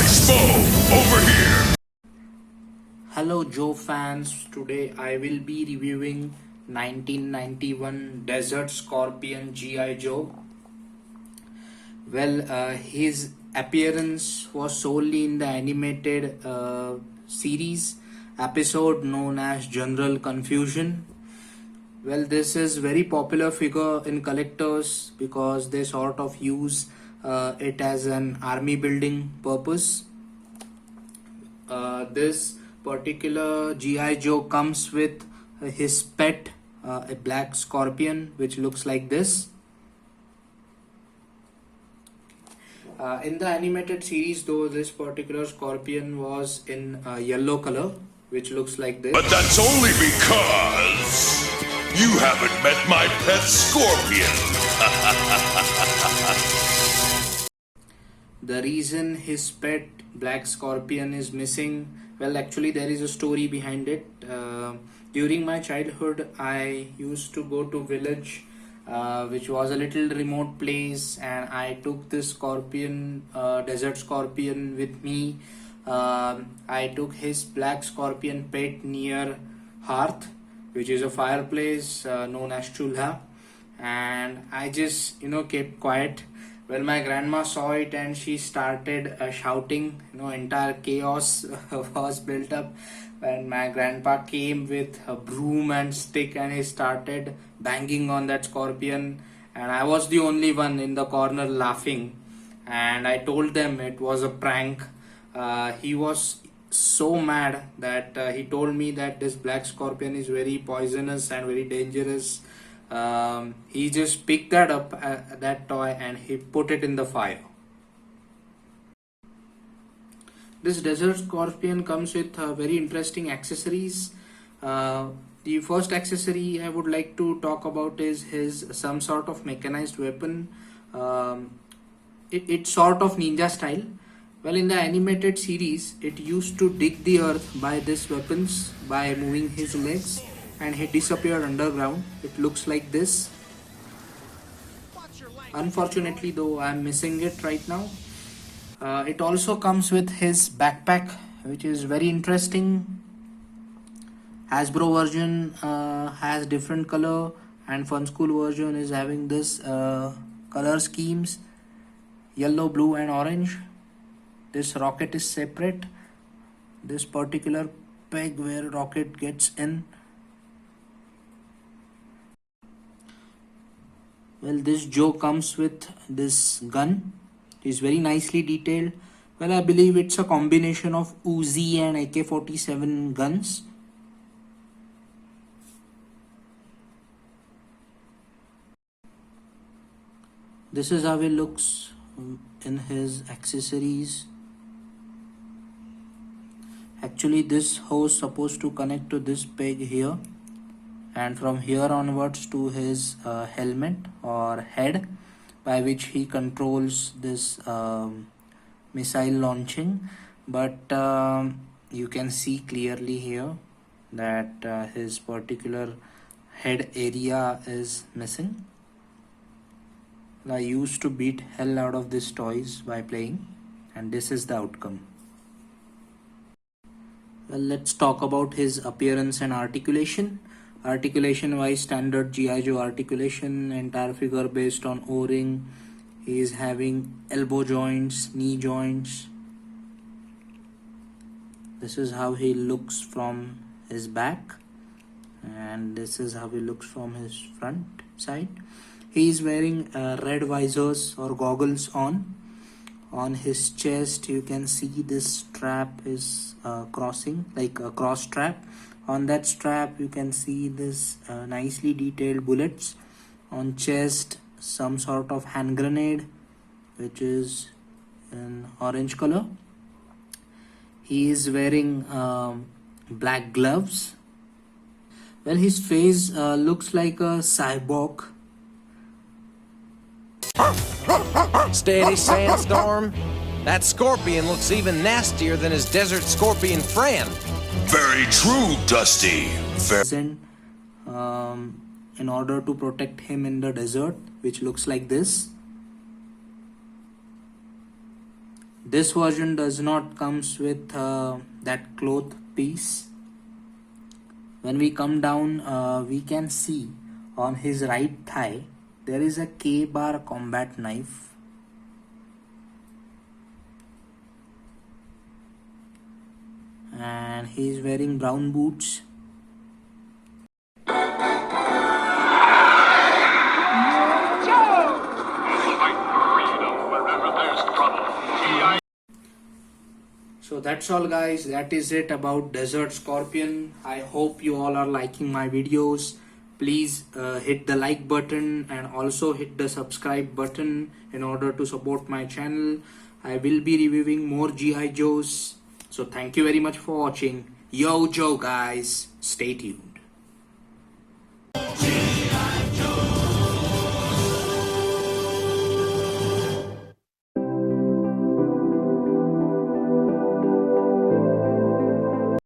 Ice Bow, over here! Hello Joe fans, today I will be reviewing 1991 Desert Scorpion G.I. Joe. His appearance was solely in the animated series episode known as General Confusion. Well, this is very popular figure in collectors because they sort of use it as an army building purpose. This particular GI Joe comes with his pet, a black scorpion, which looks like this. In the animated series, though, this particular scorpion was in yellow color, which looks like this. But that's only because you haven't met my pet scorpion. The reason his pet black scorpion is missing, well, actually there is a story behind it. During my childhood, I used to go to village, which was a little remote place, and I took this scorpion, desert scorpion, with me. I took his black scorpion pet near hearth, which is a fireplace known as chulha, and I just kept quiet. Well, my grandma saw it and she started shouting. Entire chaos was built up when my grandpa came with a broom and stick and he started banging on that scorpion. And I was the only one in the corner laughing. And I told them it was a prank. He was so mad that he told me that this black scorpion is very poisonous and very dangerous. He just picked that up, that toy, and he put it in the fire. This desert scorpion comes with very interesting accessories. The first accessory I would like to talk about is his some sort of mechanized weapon. It's sort of ninja style. Well, in the animated series, it used to dig the earth by these weapons by moving his legs, and he disappeared underground. It looks like this. Unfortunately, though, I'm missing it right now. It also comes with his backpack, which is very interesting. Hasbro version has different color, and Fun School version is having this color schemes: yellow, blue, and orange. This rocket is separate. This particular peg where rocket gets in. Well, this Joe comes with this gun. It is very nicely detailed. Well, I believe it's a combination of Uzi and AK-47 guns. This is how he looks in his accessories. Actually, this hose supposed to connect to this peg here, and from here onwards to his helmet or head, by which he controls this missile launching. But you can see clearly here that his particular head area is missing. I used to beat hell out of these toys by playing, and this is the outcome. Well, let's talk about his appearance and articulation. Articulation wise, standard G.I. Joe articulation, entire figure based on O-ring. He is having elbow joints, knee joints. This is how he looks from his back, and this is how he looks from his front side. He is wearing red visors or goggles on. On his chest, you can see this strap is crossing, like a cross strap. On that strap, you can see this nicely detailed bullets. On chest, some sort of hand grenade, which is in orange color. He is wearing black gloves. Well, his face looks like a cyborg. Steady, Sandstorm. That scorpion looks even nastier than his desert scorpion friend. Very true, Dusty. In order to protect him in the desert, which looks like this. This version does not comes with that cloth piece. When we come down, we can see on his right thigh there is a K-bar combat knife. And he is wearing brown boots. So that's all guys, that is it about Desert Scorpion. I hope you all are liking my videos. Please hit the like button and also hit the subscribe button in order to support my channel. I will be reviewing more G.I. Joes. So thank you very much for watching. Yo Joe guys, stay tuned.